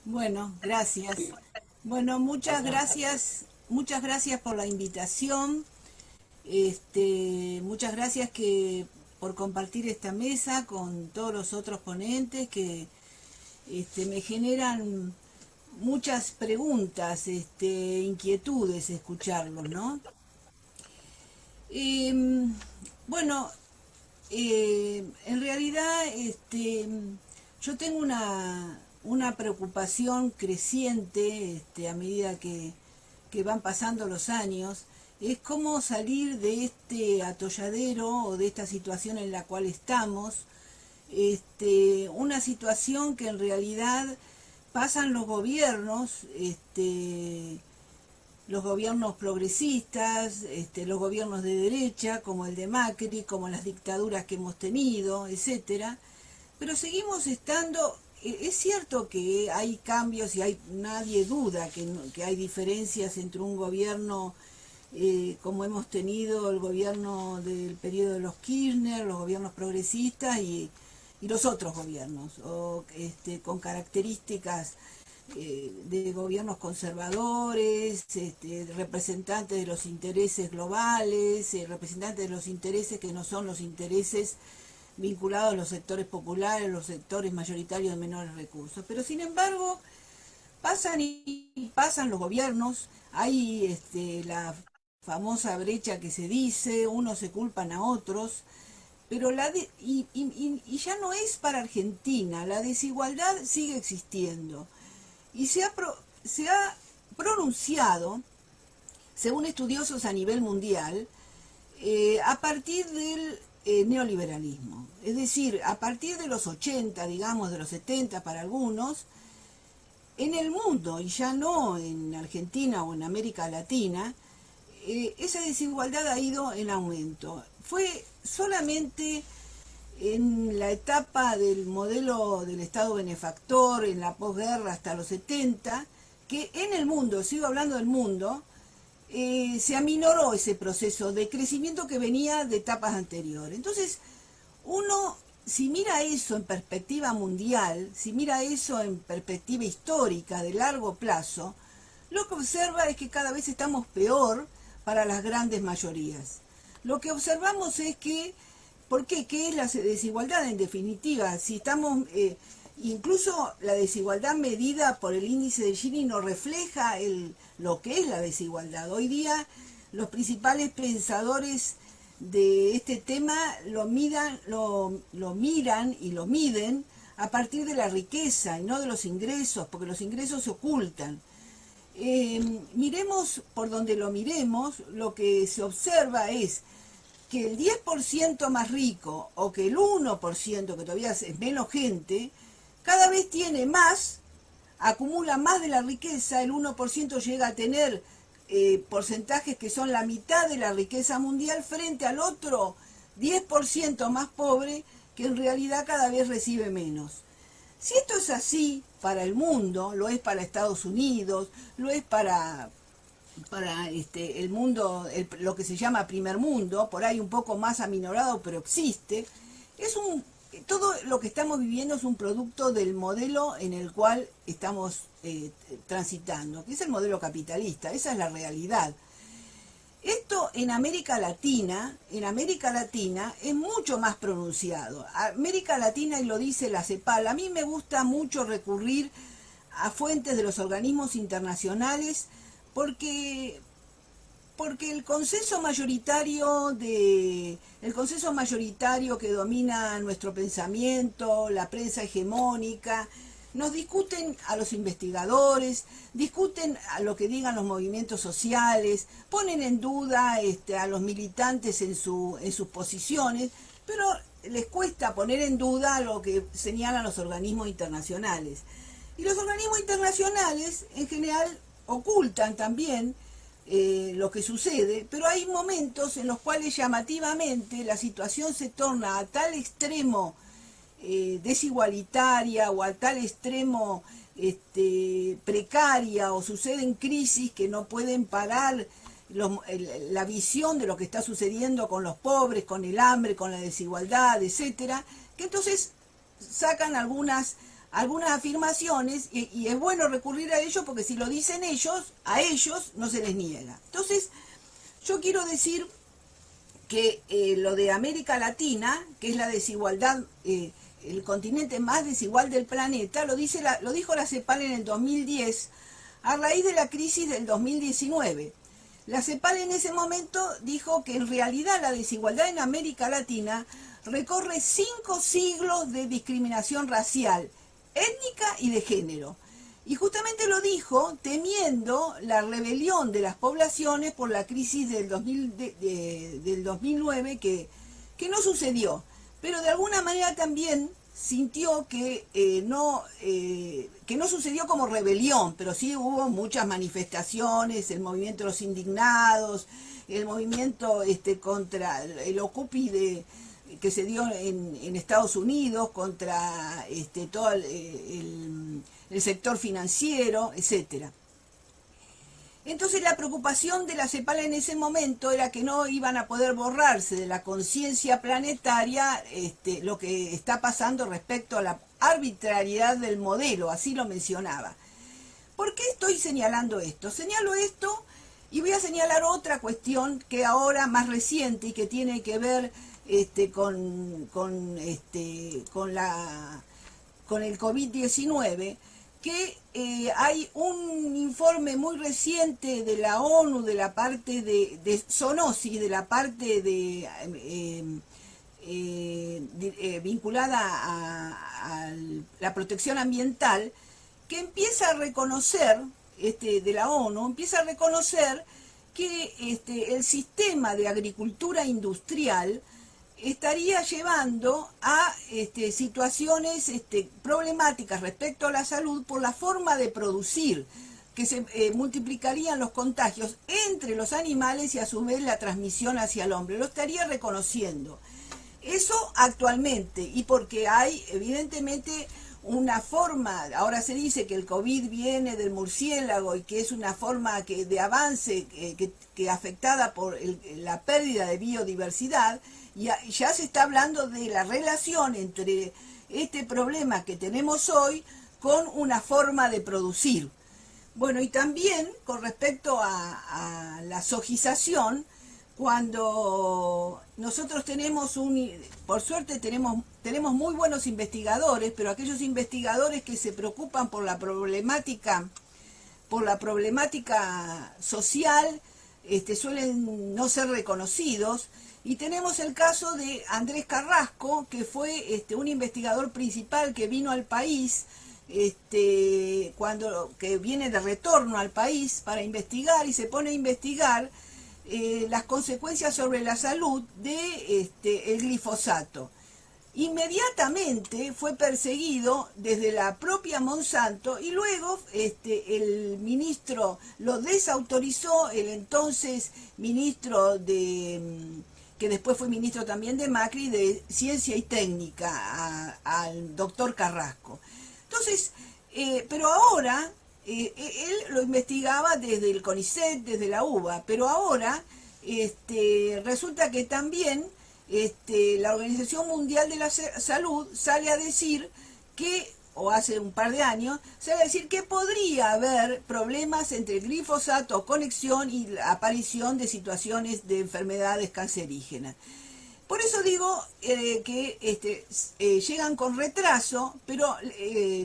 Bueno, gracias. Bueno, muchas gracias por la invitación. Muchas gracias por compartir esta mesa con todos los otros ponentes que me generan muchas preguntas, inquietudes escucharlos, ¿no? Em, bueno, en realidad, yo tengo una preocupación creciente, a medida que van pasando los años, es cómo salir de este atolladero o de esta situación en la cual estamos, una situación que en realidad pasan los gobiernos progresistas, los gobiernos de derecha, como el de Macri, como las dictaduras que hemos tenido, etcétera. Pero seguimos estando, es cierto que hay cambios y nadie duda que hay diferencias entre un gobierno como hemos tenido el gobierno del periodo de los Kirchner, los gobiernos progresistas y los otros gobiernos, con características de gobiernos conservadores, representantes de los intereses globales, representantes de los intereses que no son los intereses vinculados a los sectores populares, los sectores mayoritarios de menores recursos. Pero sin embargo, pasan y pasan los gobiernos, hay la famosa brecha que se dice, unos se culpan a otros, pero y ya no es para Argentina, la desigualdad sigue existiendo y se ha pronunciado, según estudiosos a nivel mundial, a partir del neoliberalismo. Es decir, a partir de los 80, digamos, de los 70 para algunos, en el mundo, y ya no en Argentina o en América Latina, esa desigualdad ha ido en aumento. Fue solamente en la etapa del modelo del Estado benefactor, en la posguerra hasta los 70, que en el mundo, sigo hablando del mundo, se aminoró ese proceso de crecimiento que venía de etapas anteriores. Entonces, uno, si mira eso en perspectiva mundial, si mira eso en perspectiva histórica de largo plazo, lo que observa es que cada vez estamos peor para las grandes mayorías. Lo que observamos es que, ¿por qué? ¿Qué es la desigualdad en definitiva? Si estamos, incluso la desigualdad medida por el índice de Gini no refleja lo que es la desigualdad. Hoy día los principales pensadores de este tema lo miran y lo miden a partir de la riqueza y no de los ingresos, porque los ingresos se ocultan. Miremos por donde lo miremos, lo que se observa es que el 10% más rico o que el 1%, que todavía es menos gente, cada vez tiene más, acumula más de la riqueza, el 1% llega a tener porcentajes que son la mitad de la riqueza mundial frente al otro 10% más pobre que en realidad cada vez recibe menos. Si esto es así para el mundo, lo es para Estados Unidos, lo es para el mundo, lo que se llama primer mundo, por ahí un poco más aminorado, pero existe, todo lo que estamos viviendo es un producto del modelo en el cual estamos transitando, que es el modelo capitalista, esa es la realidad. Esto en América Latina es mucho más pronunciado. América Latina, y lo dice la CEPAL, a mí me gusta mucho recurrir a fuentes de los organismos internacionales porque el consenso mayoritario que domina nuestro pensamiento, la prensa hegemónica, nos discuten a los investigadores, discuten a lo que digan los movimientos sociales, ponen en duda a los militantes en sus posiciones, pero les cuesta poner en duda lo que señalan los organismos internacionales. Y los organismos internacionales en general ocultan también lo que sucede, pero hay momentos en los cuales llamativamente la situación se torna a tal extremo desigualitaria o a tal extremo precaria o suceden crisis que no pueden parar la visión de lo que está sucediendo con los pobres, con el hambre, con la desigualdad, etcétera, que entonces sacan algunas afirmaciones y es bueno recurrir a ellos porque si lo dicen ellos, a ellos no se les niega. Entonces, yo quiero decir que lo de América Latina, que es la desigualdad, el continente más desigual del planeta, lo dijo la CEPAL en el 2010 a raíz de la crisis del 2019. La CEPAL en ese momento dijo que en realidad la desigualdad en América Latina recorre 5 siglos de discriminación racial, étnica y de género. Y justamente lo dijo temiendo la rebelión de las poblaciones por la crisis del 2009 que no sucedió. Pero de alguna manera también sintió que no sucedió como rebelión, pero sí hubo muchas manifestaciones, el movimiento de los indignados, el movimiento contra el Occupy que se dio en Estados Unidos, contra todo el sector financiero, etcétera. Entonces la preocupación de la CEPAL en ese momento era que no iban a poder borrarse de la conciencia planetaria lo que está pasando respecto a la arbitrariedad del modelo, así lo mencionaba. ¿Por qué estoy señalando esto? Señalo esto y voy a señalar otra cuestión que ahora más reciente y que tiene que ver con el COVID-19, que hay un informe muy reciente de la ONU, de la parte de Zoonosis, de la parte vinculada a la protección ambiental, que empieza a reconocer, de la ONU, empieza a reconocer que el sistema de agricultura industrial estaría llevando a situaciones problemáticas respecto a la salud por la forma de producir, que se multiplicarían los contagios entre los animales y a su vez la transmisión hacia el hombre. Lo estaría reconociendo. Eso actualmente, y porque hay evidentemente una forma, ahora se dice que el COVID viene del murciélago y que es una forma de avance que afectada por la pérdida de biodiversidad, y ya se está hablando de la relación entre este problema que tenemos hoy con una forma de producir. Bueno, y también con respecto a la sojización, cuando nosotros tenemos por suerte tenemos muy buenos investigadores, pero aquellos investigadores que se preocupan por la problemática social, suelen no ser reconocidos. Y tenemos el caso de Andrés Carrasco, que fue un investigador principal que vino al país, que viene de retorno al país para investigar y se pone a investigar las consecuencias sobre la salud de el glifosato. Inmediatamente fue perseguido desde la propia Monsanto y luego el ministro lo desautorizó, el entonces ministro que después fue ministro también de Macri, de Ciencia y Técnica, al doctor Carrasco. Entonces, pero ahora, él lo investigaba desde el CONICET, desde la UBA, pero ahora resulta que también la Organización Mundial de la Salud sale a decir que, o hace un par de años, sale a decir que podría haber problemas entre el glifosato, conexión y la aparición de situaciones de enfermedades cancerígenas. Por eso digo que llegan con retraso, pero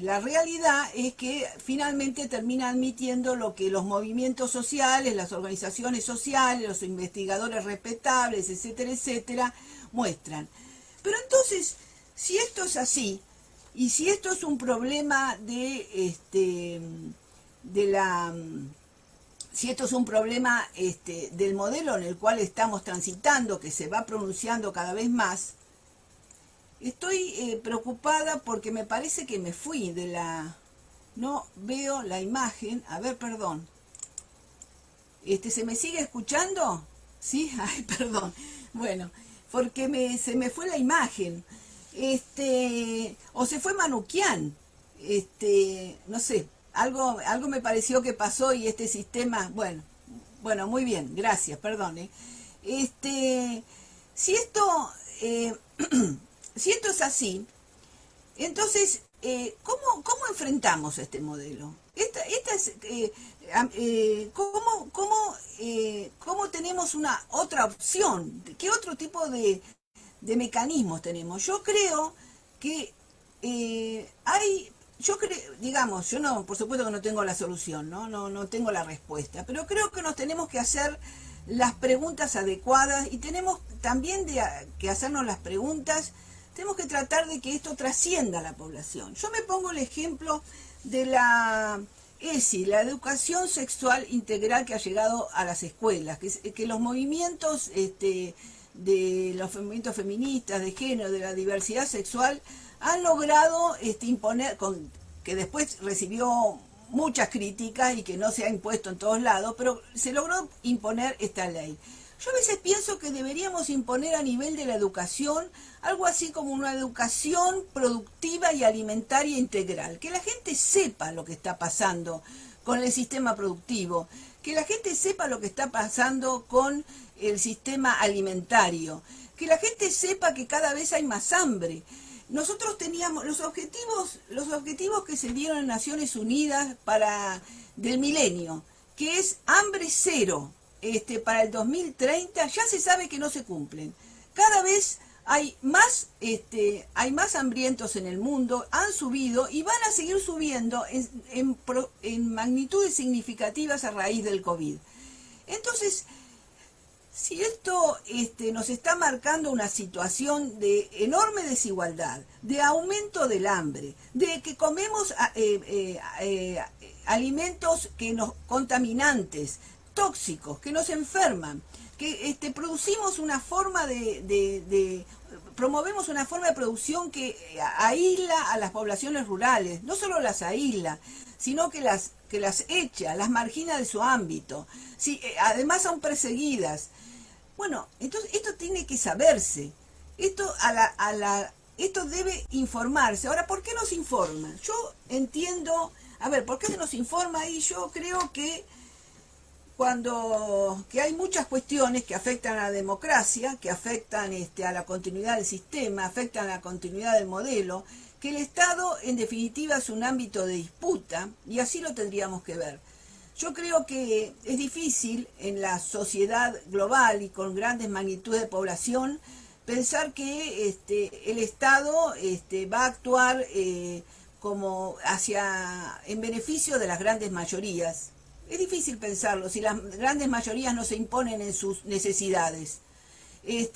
la realidad es que finalmente termina admitiendo lo que los movimientos sociales, las organizaciones sociales, los investigadores respetables, etcétera, etcétera, muestran. Pero entonces, si esto es así, y si esto es un problema si esto es un problema del modelo en el cual estamos transitando, que se va pronunciando cada vez más, estoy preocupada porque me parece que me fui de la... No veo la imagen. A ver, perdón. ¿Se me sigue escuchando? ¿Sí? Ay, perdón. Bueno, porque se me fue la imagen. O se fue Manuquian. No sé. Algo me pareció que pasó y este sistema, bueno, muy bien, gracias, perdone. Si esto es así, entonces ¿cómo enfrentamos este modelo? Esta es, ¿cómo tenemos una otra opción? ¿Qué otro tipo de mecanismos tenemos? Yo creo que digamos, yo no, por supuesto que no tengo la solución, no tengo la respuesta, pero creo que nos tenemos que hacer las preguntas adecuadas y tenemos también que hacernos las preguntas, tenemos que tratar de que esto trascienda a la población. Yo me pongo el ejemplo de la ESI, la educación sexual integral que ha llegado a las escuelas, que los movimientos de los movimientos feministas, de género, de la diversidad sexual, han logrado imponer, que después recibió muchas críticas y que no se ha impuesto en todos lados, pero se logró imponer esta ley. Yo a veces pienso que deberíamos imponer a nivel de la educación algo así como una educación productiva y alimentaria integral, que la gente sepa lo que está pasando con el sistema productivo, que la gente sepa lo que está pasando con el sistema alimentario, que la gente sepa que cada vez hay más hambre. Nosotros teníamos los objetivos que se dieron en Naciones Unidas del milenio, que es hambre cero, para el 2030, ya se sabe que no se cumplen. Cada vez hay más hambrientos en el mundo, han subido y van a seguir subiendo en magnitudes significativas a raíz del COVID. Entonces, si esto nos está marcando una situación de enorme desigualdad, de aumento del hambre, de que comemos alimentos contaminantes, tóxicos, que nos enferman, que producimos una forma promovemos una forma de producción que aísla a las poblaciones rurales, no solo las aísla, sino que las echa, las margina de su ámbito. Sí, además son perseguidas. Bueno, entonces esto tiene que saberse. Esto esto debe informarse. Ahora, ¿por qué nos informa? Yo entiendo, ¿por qué nos informa? Y yo creo que que hay muchas cuestiones que afectan a la democracia, que afectan a la continuidad del sistema, afectan a la continuidad del modelo, que el Estado en definitiva es un ámbito de disputa y así lo tendríamos que ver. Yo creo que es difícil en la sociedad global y con grandes magnitudes de población pensar que el Estado va a actuar en beneficio de las grandes mayorías. Es difícil pensarlo si las grandes mayorías no se imponen en sus necesidades. El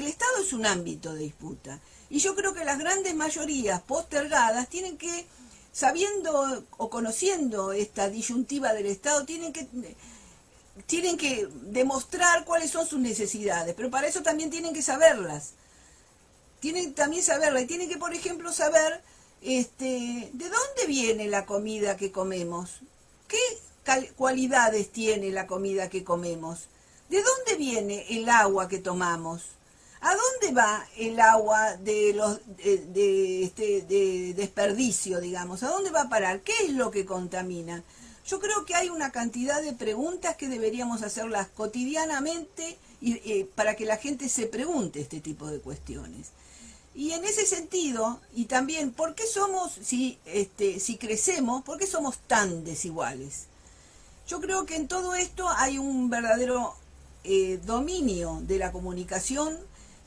Estado es un ámbito de disputa. Y yo creo que las grandes mayorías postergadas tienen que, sabiendo o conociendo esta disyuntiva del Estado, tienen que demostrar cuáles son sus necesidades. Pero para eso también tienen que saberlas. Tienen también saberlas. Y tienen que, por ejemplo, saber de dónde viene la comida que comemos. ¿Qué cualidades tiene la comida que comemos? ¿De dónde viene el agua que tomamos? ¿A dónde va el agua de desperdicio, digamos? ¿A dónde va a parar? ¿Qué es lo que contamina? Yo creo que hay una cantidad de preguntas que deberíamos hacerlas cotidianamente para que la gente se pregunte este tipo de cuestiones. Y en ese sentido, y también, ¿por qué somos, si crecemos, por qué somos tan desiguales? Yo creo que en todo esto hay un verdadero dominio de la comunicación,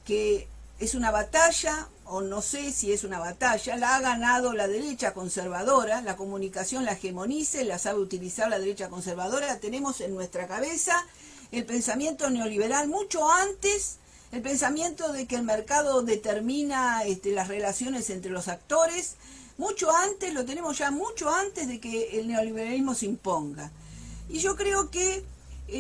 que es una batalla, o no sé si es una batalla, la ha ganado la derecha conservadora, la comunicación la hegemoniza, la sabe utilizar la derecha conservadora, tenemos en nuestra cabeza el pensamiento neoliberal mucho antes, el pensamiento de que el mercado determina las relaciones entre los actores, mucho antes, lo tenemos ya mucho antes de que el neoliberalismo se imponga. Y yo creo que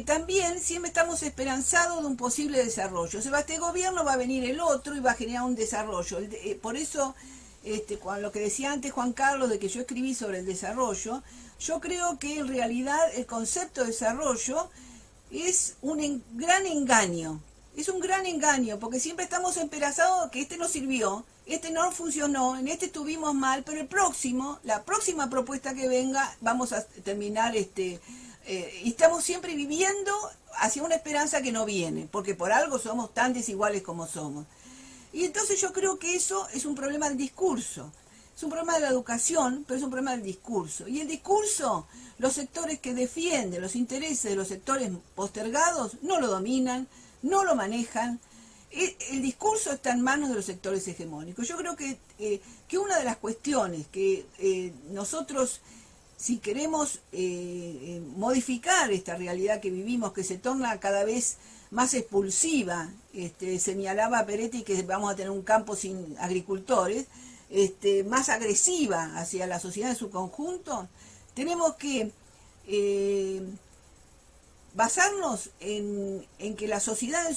también siempre estamos esperanzados de un posible desarrollo. Se va este gobierno, va a venir el otro y va a generar un desarrollo. Por eso, con lo que decía antes Juan Carlos, de que yo escribí sobre el desarrollo, yo creo que en realidad el concepto de desarrollo es un gran engaño. Es un gran engaño, porque siempre estamos esperanzados que no sirvió, no funcionó, en estuvimos mal, pero la próxima propuesta que venga, vamos a terminar y estamos siempre viviendo hacia una esperanza que no viene, porque por algo somos tan desiguales como somos. Y entonces yo creo que eso es un problema del discurso. Es un problema de la educación, pero es un problema del discurso. Y el discurso, los sectores que defienden los intereses de los sectores postergados no lo dominan, no lo manejan. El discurso está en manos de los sectores hegemónicos. Yo creo que una de las cuestiones que nosotros, si queremos modificar esta realidad que vivimos, que se torna cada vez más expulsiva, señalaba Peretti que vamos a tener un campo sin agricultores, más agresiva hacia la sociedad en su conjunto, tenemos que basarnos en que la sociedad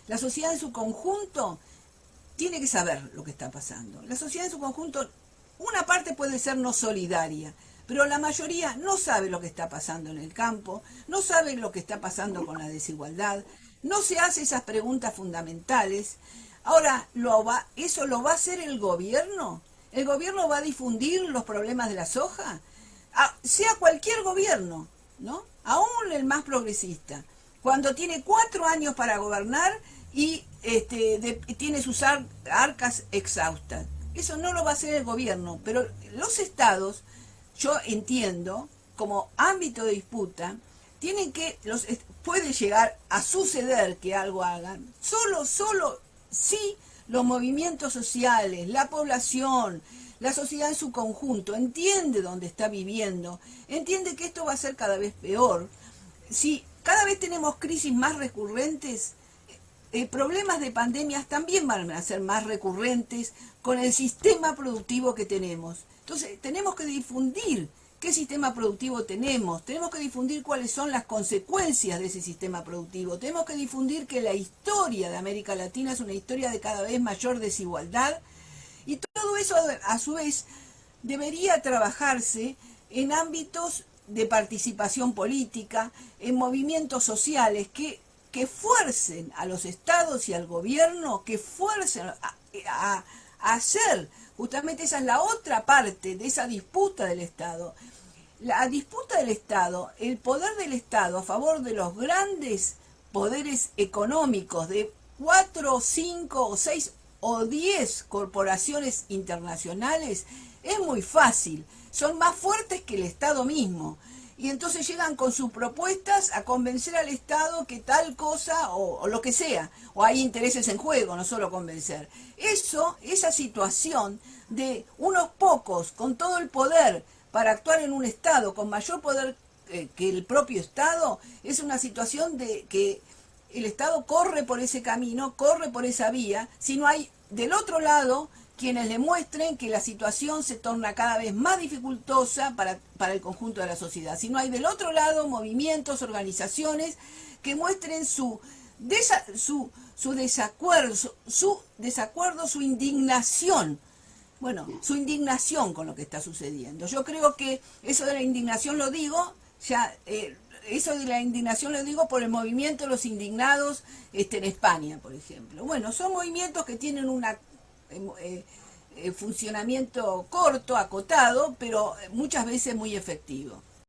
la sociedad en su conjunto tiene que saber lo que está pasando. La sociedad en su conjunto, una parte puede ser no solidaria, pero la mayoría no sabe lo que está pasando en el campo, no sabe lo que está pasando con la desigualdad, no se hace esas preguntas fundamentales. Ahora, ¿eso lo va a hacer el gobierno? ¿El gobierno va a difundir los problemas de la soja? Sea cualquier gobierno, ¿no? Aún el más progresista, cuando tiene 4 años para gobernar y tiene sus arcas exhaustas. Eso no lo va a hacer el gobierno, pero los estados, yo entiendo, como ámbito de disputa, puede llegar a suceder que algo hagan, solo si los movimientos sociales, la población, la sociedad en su conjunto entiende dónde está viviendo, entiende que esto va a ser cada vez peor. Si cada vez tenemos crisis más recurrentes, problemas de pandemias también van a ser más recurrentes con el sistema productivo que tenemos. Entonces, tenemos que difundir qué sistema productivo tenemos que difundir cuáles son las consecuencias de ese sistema productivo, tenemos que difundir que la historia de América Latina es una historia de cada vez mayor desigualdad, y todo eso a su vez debería trabajarse en ámbitos de participación política, en movimientos sociales que fuercen a los estados y al gobierno, que fuercen a hacer, justamente esa es la otra parte de esa disputa del Estado. La disputa del Estado, el poder del Estado a favor de los grandes poderes económicos de 4, 5 o 6 o 10 corporaciones internacionales, es muy fácil, son más fuertes que el Estado mismo. Y entonces llegan con sus propuestas a convencer al Estado que tal cosa o lo que sea, o hay intereses en juego, no solo convencer. Esa situación de unos pocos con todo el poder para actuar en un Estado con mayor poder que el propio Estado, es una situación de que el Estado corre por ese camino, corre por esa vía, si no hay del otro lado quienes le muestren que la situación se torna cada vez más dificultosa para el conjunto de la sociedad. Si no hay del otro lado movimientos, organizaciones que muestren su desacuerdo, su indignación. Bueno, su indignación con lo que está sucediendo. Yo creo que eso de la indignación lo digo, por el movimiento de los indignados en España, por ejemplo. Bueno, son movimientos que tienen una funcionamiento corto, acotado, pero muchas veces muy efectivo.